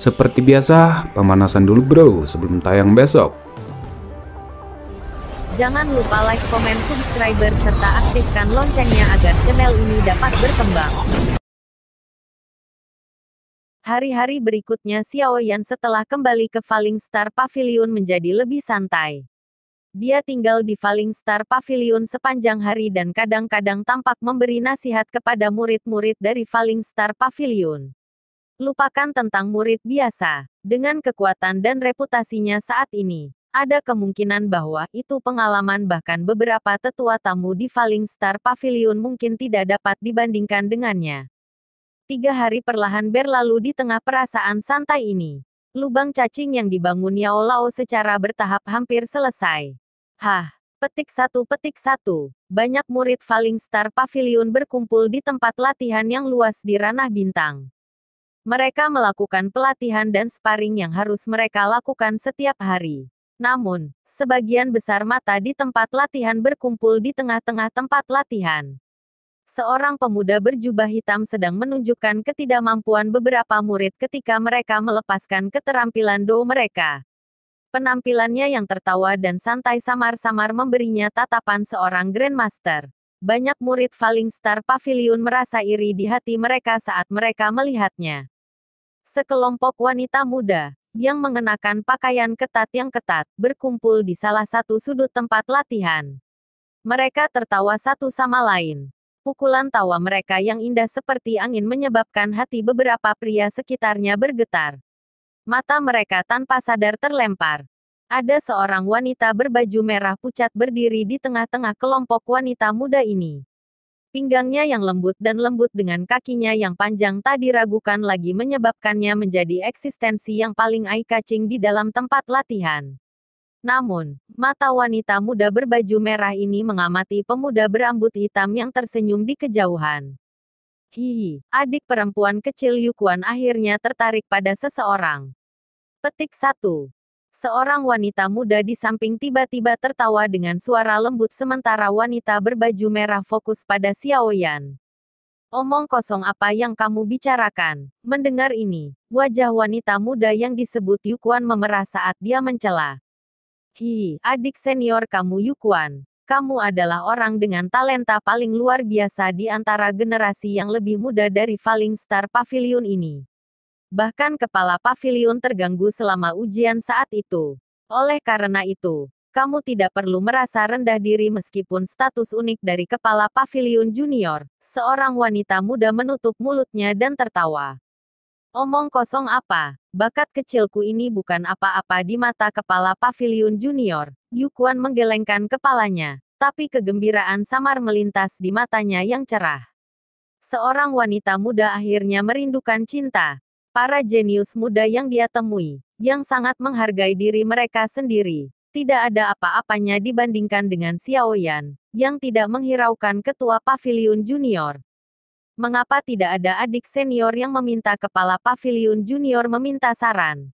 Seperti biasa, pemanasan dulu bro sebelum tayang besok. Jangan lupa like, komen, subscribe, serta aktifkan loncengnya agar channel ini dapat berkembang. Hari-hari berikutnya Xiao Yan setelah kembali ke Falling Star Pavilion menjadi lebih santai. Dia tinggal di Falling Star Pavilion sepanjang hari dan kadang-kadang tampak memberi nasihat kepada murid-murid dari Falling Star Pavilion. Lupakan tentang murid biasa. Dengan kekuatan dan reputasinya saat ini, ada kemungkinan bahwa itu pengalaman bahkan beberapa tetua tamu di Falling Star Pavilion mungkin tidak dapat dibandingkan dengannya. 3 hari perlahan berlalu di tengah perasaan santai ini. Lubang cacing yang dibangun Yao Lao secara bertahap hampir selesai. Petik 1. Banyak murid Falling Star Pavilion berkumpul di tempat latihan yang luas di ranah bintang. Mereka melakukan pelatihan dan sparring yang harus mereka lakukan setiap hari. Namun, sebagian besar mata di tempat latihan berkumpul di tengah-tengah tempat latihan. Seorang pemuda berjubah hitam sedang menunjukkan ketidakmampuan beberapa murid ketika mereka melepaskan keterampilan do mereka. Penampilannya yang tertawa dan santai samar-samar memberinya tatapan seorang Grandmaster. Banyak murid Falling Star Pavilion merasa iri di hati mereka saat mereka melihatnya. Sekelompok wanita muda, yang mengenakan pakaian ketat yang ketat, berkumpul di salah satu sudut tempat latihan. Mereka tertawa satu sama lain. Pukulan tawa mereka yang indah seperti angin menyebabkan hati beberapa pria sekitarnya bergetar. Mata mereka tanpa sadar terlempar. Ada seorang wanita berbaju merah pucat berdiri di tengah-tengah kelompok wanita muda ini. Pinggangnya yang lembut dan lembut dengan kakinya yang panjang tak diragukan lagi menyebabkannya menjadi eksistensi yang paling eye-catching di dalam tempat latihan. Namun, mata wanita muda berbaju merah ini mengamati pemuda berambut hitam yang tersenyum di kejauhan. Adik perempuan kecil Yukuan akhirnya tertarik pada seseorang. Petik 1. Seorang wanita muda di samping tiba-tiba tertawa dengan suara lembut sementara wanita berbaju merah fokus pada Xiao Yan. Omong kosong apa yang kamu bicarakan? Mendengar ini, wajah wanita muda yang disebut Yukuan memerah saat dia mencela. Adik senior kamu Yukuan. Kamu adalah orang dengan talenta paling luar biasa di antara generasi yang lebih muda dari Falling Star Pavilion ini. Bahkan kepala pavilion terganggu selama ujian saat itu. Oleh karena itu, kamu tidak perlu merasa rendah diri meskipun status unik dari kepala pavilion junior. Seorang wanita muda menutup mulutnya dan tertawa. Omong kosong apa? Bakat kecilku ini bukan apa-apa di mata kepala pavilion junior. Yukuan menggelengkan kepalanya, tapi kegembiraan samar melintas di matanya yang cerah. Seorang wanita muda akhirnya merindukan cinta. Para jenius muda yang dia temui, yang sangat menghargai diri mereka sendiri, tidak ada apa-apanya dibandingkan dengan Xiao Yan, yang tidak menghiraukan ketua pavilion junior. Mengapa tidak ada adik senior yang meminta kepala pavilion junior meminta saran?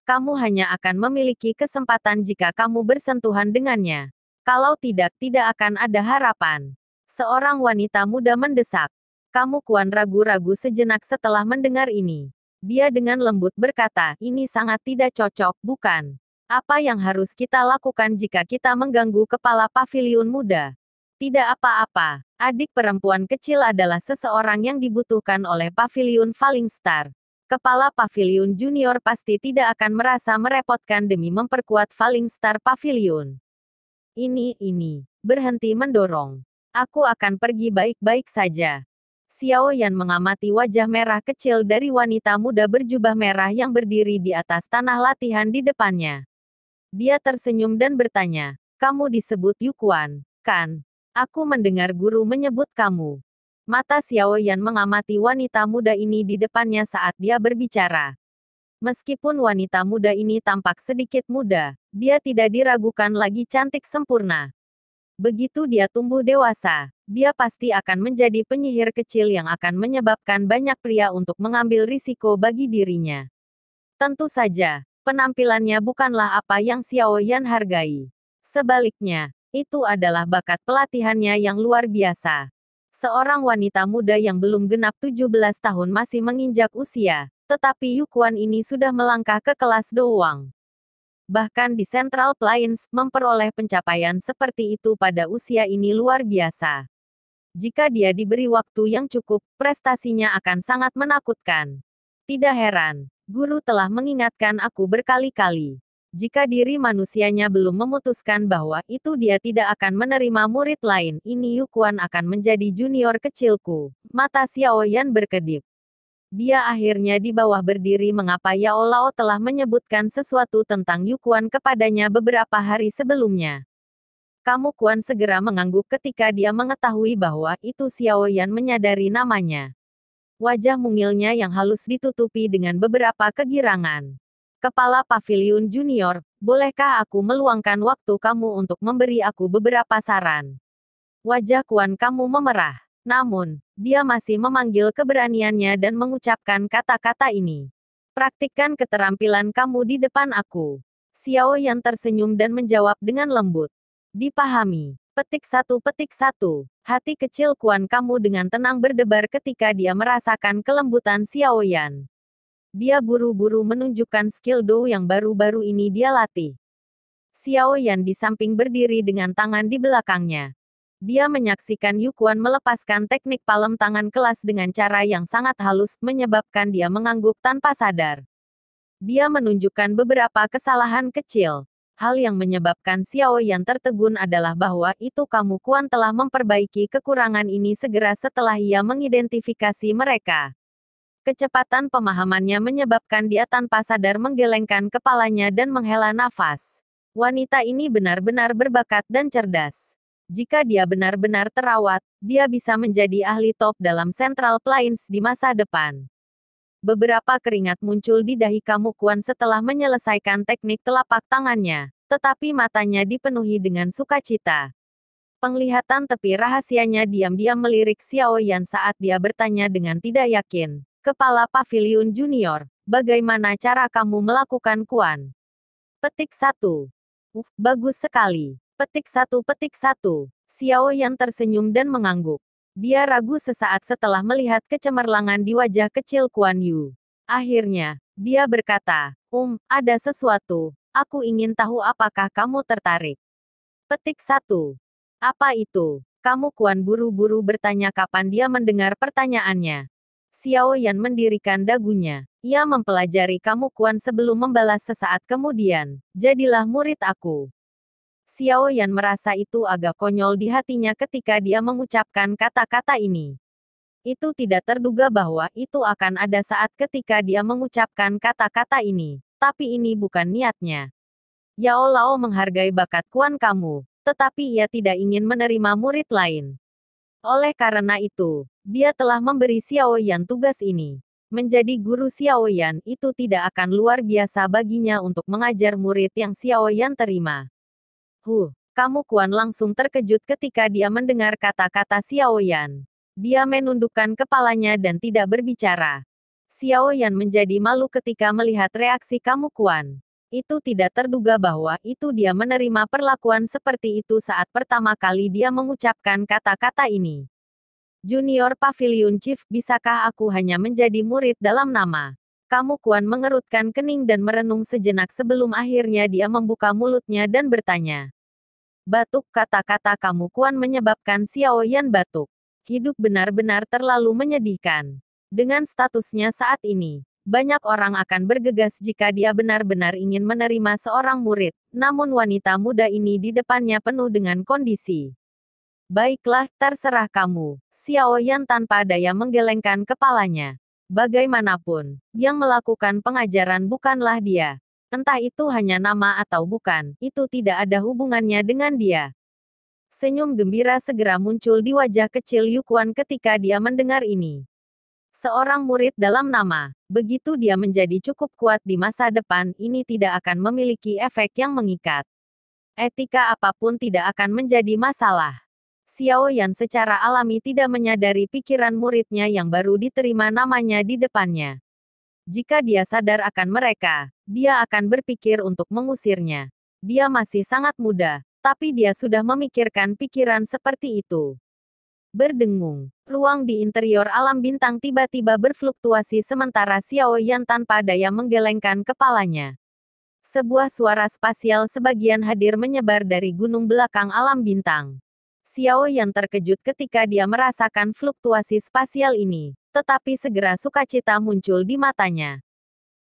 Kamu hanya akan memiliki kesempatan jika kamu bersentuhan dengannya. Kalau tidak, tidak akan ada harapan. Seorang wanita muda mendesak. Kamu Kuan ragu-ragu sejenak setelah mendengar ini. Dia dengan lembut berkata, ini sangat tidak cocok, bukan? Apa yang harus kita lakukan jika kita mengganggu kepala pavilion muda? Tidak apa-apa. Adik perempuan kecil adalah seseorang yang dibutuhkan oleh pavilion Falling Star. Kepala pavilion junior pasti tidak akan merasa merepotkan demi memperkuat Falling Star Pavilion. Ini. Berhenti mendorong. Aku akan pergi baik-baik saja. Xiao Yan mengamati wajah merah kecil dari wanita muda berjubah merah yang berdiri di atas tanah latihan di depannya. Dia tersenyum dan bertanya, kamu disebut Yukuan, kan? Aku mendengar guru menyebut kamu. Mata Xiao Yan mengamati wanita muda ini di depannya saat dia berbicara. Meskipun wanita muda ini tampak sedikit muda, dia tidak diragukan lagi cantik sempurna. Begitu dia tumbuh dewasa, dia pasti akan menjadi penyihir kecil yang akan menyebabkan banyak pria untuk mengambil risiko bagi dirinya. Tentu saja, penampilannya bukanlah apa yang Xiao Yan hargai. Sebaliknya, itu adalah bakat pelatihannya yang luar biasa. Seorang wanita muda yang belum genap 17 tahun masih menginjak usia, Tetapi Yukuan ini sudah melangkah ke kelas Dowang. Bahkan di Central Plains, memperoleh pencapaian seperti itu pada usia ini luar biasa. Jika dia diberi waktu yang cukup, prestasinya akan sangat menakutkan. Tidak heran, guru telah mengingatkan aku berkali-kali. Jika diri manusianya belum memutuskan bahwa itu dia tidak akan menerima murid lain, ini Yukuan akan menjadi junior kecilku. Mata Xiao Yan berkedip. Dia akhirnya di bawah berdiri mengapa Yao Lao telah menyebutkan sesuatu tentang Yukuan kepadanya beberapa hari sebelumnya. Kamu Kuan segera mengangguk ketika dia mengetahui bahwa itu Xiao Yan menyadari namanya. Wajah mungilnya yang halus ditutupi dengan beberapa kegirangan. Kepala Pavilion Junior, bolehkah aku meluangkan waktu kamu untuk memberi aku beberapa saran? Wajah Kuan kamu memerah. Namun, dia masih memanggil keberaniannya dan mengucapkan kata-kata ini. Praktikkan keterampilan kamu di depan aku. Xiao Yan tersenyum dan menjawab dengan lembut. Dipahami. Petik 1. Hati kecil Kuan kamu dengan tenang berdebar ketika dia merasakan kelembutan Xiao Yan. Dia buru-buru menunjukkan skill Dou yang baru-baru ini dia latih. Xiao Yan di samping berdiri dengan tangan di belakangnya. Dia menyaksikan Yukuan melepaskan teknik palem tangan kelas dengan cara yang sangat halus, menyebabkan dia mengangguk tanpa sadar. Dia menunjukkan beberapa kesalahan kecil. Hal yang menyebabkan Xiao Yan tertegun adalah bahwa itu kamu Kuan telah memperbaiki kekurangan ini segera setelah ia mengidentifikasi mereka. Kecepatan pemahamannya menyebabkan dia tanpa sadar menggelengkan kepalanya dan menghela nafas. Wanita ini benar-benar berbakat dan cerdas. Jika dia benar-benar terawat, dia bisa menjadi ahli top dalam Central Plains di masa depan. Beberapa keringat muncul di dahi kamu Kuan setelah menyelesaikan teknik telapak tangannya, tetapi matanya dipenuhi dengan sukacita. Penglihatan tepi rahasianya diam-diam melirik Xiao Yan saat dia bertanya dengan tidak yakin. Kepala Pavilion Junior, bagaimana cara kamu melakukan Kuan? Petik 1. Bagus sekali. Petik 1. Xiao Yan tersenyum dan mengangguk. Dia ragu sesaat setelah melihat kecemerlangan di wajah kecil Kuan Yu. Akhirnya, dia berkata, ada sesuatu. Aku ingin tahu apakah kamu tertarik. Petik 1. Apa itu? Kamu Kuan buru-buru bertanya kapan dia mendengar pertanyaannya. Xiao Yan mendirikan dagunya. Ia mempelajari kamu Kuan sebelum membalas sesaat kemudian. Jadilah murid aku. Xiao Yan merasa itu agak konyol di hatinya ketika dia mengucapkan kata-kata ini. Itu tidak terduga bahwa itu akan ada saat ketika dia mengucapkan kata-kata ini. Tapi ini bukan niatnya. Yao Lao menghargai bakat Kuan kamu, tetapi ia tidak ingin menerima murid lain. Oleh karena itu, dia telah memberi Xiao Yan tugas ini. Menjadi guru Xiao Yan itu tidak akan luar biasa baginya untuk mengajar murid yang Xiao Yan terima. Kamu Kuan langsung terkejut ketika dia mendengar kata-kata Xiao Yan. Dia menundukkan kepalanya dan tidak berbicara. Xiao Yan menjadi malu ketika melihat reaksi kamu Kuan. Itu tidak terduga bahwa itu dia menerima perlakuan seperti itu saat pertama kali dia mengucapkan kata-kata ini. Junior Pavilion Chief, bisakah aku hanya menjadi murid dalam nama? Kamu Kuan mengerutkan kening dan merenung sejenak sebelum akhirnya dia membuka mulutnya dan bertanya. Batuk, kata-kata kamu Kuan menyebabkan Xiao Yan batuk. Hidup benar-benar terlalu menyedihkan. Dengan statusnya saat ini, banyak orang akan bergegas jika dia benar-benar ingin menerima seorang murid, namun wanita muda ini di depannya penuh dengan kondisi. Baiklah, terserah kamu. Xiao Yan tanpa daya menggelengkan kepalanya. Bagaimanapun, yang melakukan pengajaran bukanlah dia. Entah itu hanya nama atau bukan, itu tidak ada hubungannya dengan dia. Senyum gembira segera muncul di wajah kecil Yukuan ketika dia mendengar ini. Seorang murid dalam nama, begitu dia menjadi cukup kuat di masa depan, ini tidak akan memiliki efek yang mengikat. Etika apapun tidak akan menjadi masalah. Xiao Yan secara alami tidak menyadari pikiran muridnya yang baru diterima namanya di depannya. Jika dia sadar akan mereka, dia akan berpikir untuk mengusirnya. Dia masih sangat muda, tapi dia sudah memikirkan pikiran seperti itu. Berdengung. Ruang di interior alam bintang tiba-tiba berfluktuasi sementara Xiao Yan tanpa daya menggelengkan kepalanya. Sebuah suara spasial sebagian hadir menyebar dari gunung belakang alam bintang. Xiao Yan terkejut ketika dia merasakan fluktuasi spasial ini, tetapi segera sukacita muncul di matanya.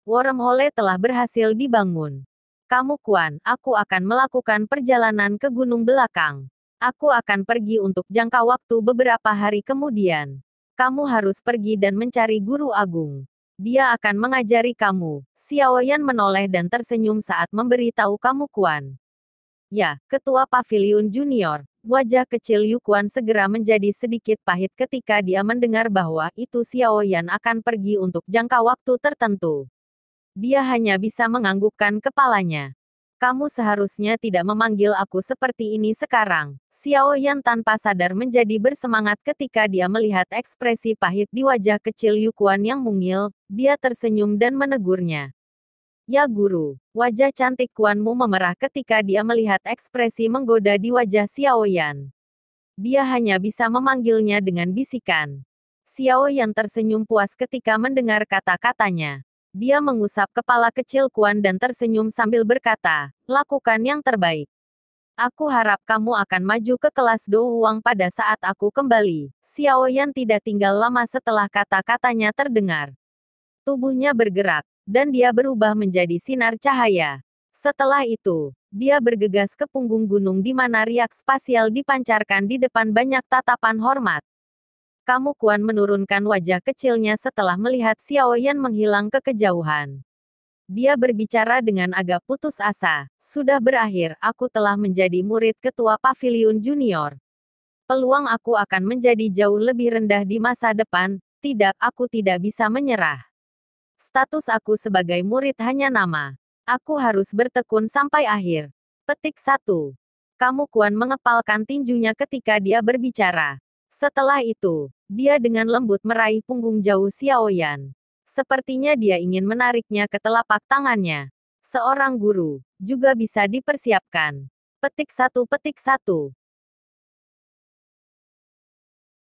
Wormhole telah berhasil dibangun. Kamu Kuan, aku akan melakukan perjalanan ke gunung belakang. Aku akan pergi untuk jangka waktu beberapa hari kemudian. Kamu harus pergi dan mencari guru agung. Dia akan mengajari kamu. Xiao Yan menoleh dan tersenyum saat memberitahu kamu Kuan. Ya, Ketua Paviliun Junior. Wajah kecil Yu Kuan segera menjadi sedikit pahit ketika dia mendengar bahwa itu Xiao Yan akan pergi untuk jangka waktu tertentu. Dia hanya bisa menganggukkan kepalanya. Kamu seharusnya tidak memanggil aku seperti ini sekarang. Xiao Yan tanpa sadar menjadi bersemangat ketika dia melihat ekspresi pahit di wajah kecil Yu Kuan yang mungil. Dia tersenyum dan menegurnya. Ya guru, wajah cantik Kuanmu memerah ketika dia melihat ekspresi menggoda di wajah Xiao Yan. Dia hanya bisa memanggilnya dengan bisikan. Xiao Yan tersenyum puas ketika mendengar kata-katanya. Dia mengusap kepala kecil Kuan dan tersenyum sambil berkata, lakukan yang terbaik. Aku harap kamu akan maju ke kelas Do Huang pada saat aku kembali. Xiao Yan tidak tinggal lama setelah kata-katanya terdengar. Tubuhnya bergerak, dan dia berubah menjadi sinar cahaya. Setelah itu, dia bergegas ke punggung gunung di mana riak spasial dipancarkan di depan banyak tatapan hormat. Kamu Kuan menurunkan wajah kecilnya setelah melihat Xiao Yan menghilang ke kejauhan. Dia berbicara dengan agak putus asa. Sudah berakhir, aku telah menjadi murid ketua Paviliun Junior. Peluang aku akan menjadi jauh lebih rendah di masa depan. Tidak, aku tidak bisa menyerah. Status aku sebagai murid hanya nama. Aku harus bertekun sampai akhir. Petik 1. Kamu Kuan mengepalkan tinjunya ketika dia berbicara. Setelah itu, dia dengan lembut meraih punggung jauh Xiao Yan. Sepertinya dia ingin menariknya ke telapak tangannya. Seorang guru juga bisa dipersiapkan. Petik 1.